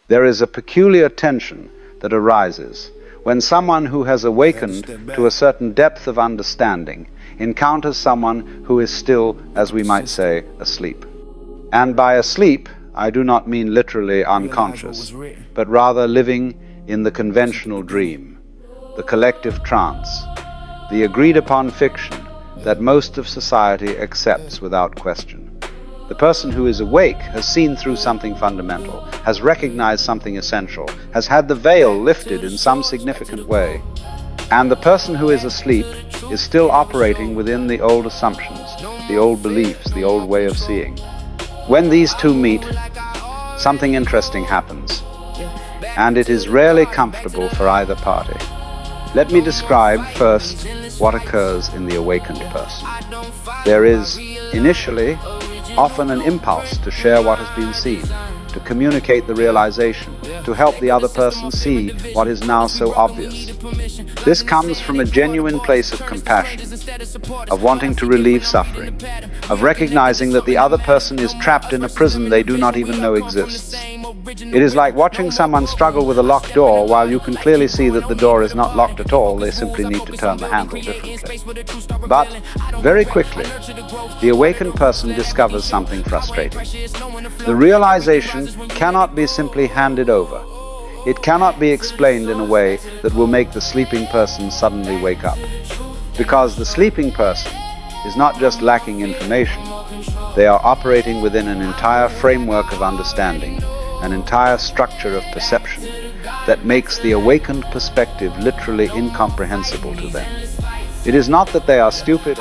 There is a peculiar tension that arises when someone who has awakened to a certain depth of understanding encounters someone who is still, as we might say, asleep. And by asleep, I do not mean literally unconscious, but rather living in the conventional dream, the collective trance, the agreed-upon fiction that most of society accepts without question. The person who is awake has seen through something fundamental, has recognized something essential, has had the veil lifted in some significant way. And the person who is asleep is still operating within the old assumptions, the old beliefs, the old way of seeing. When these two meet, something interesting happens, and it is rarely comfortable for either party. Let me describe first what occurs in the awakened person. There is, initially, often an impulse to share what has been seen, to communicate the realization, to help the other person see what is now so obvious. This comes from a genuine place of compassion, of wanting to relieve suffering, of recognizing that the other person is trapped in a prison they do not even know exists. It is like watching someone struggle with a locked door while you can clearly see that the door is not locked at all, they simply need to turn the handle differently. But, very quickly, the awakened person discovers something frustrating. The realization cannot be simply handed over. It cannot be explained in a way that will make the sleeping person suddenly wake up. Because the sleeping person is not just lacking information, they are operating within an entire framework of understanding, an entire structure of perception that makes the awakened perspective literally incomprehensible to them. It is not that they are stupid.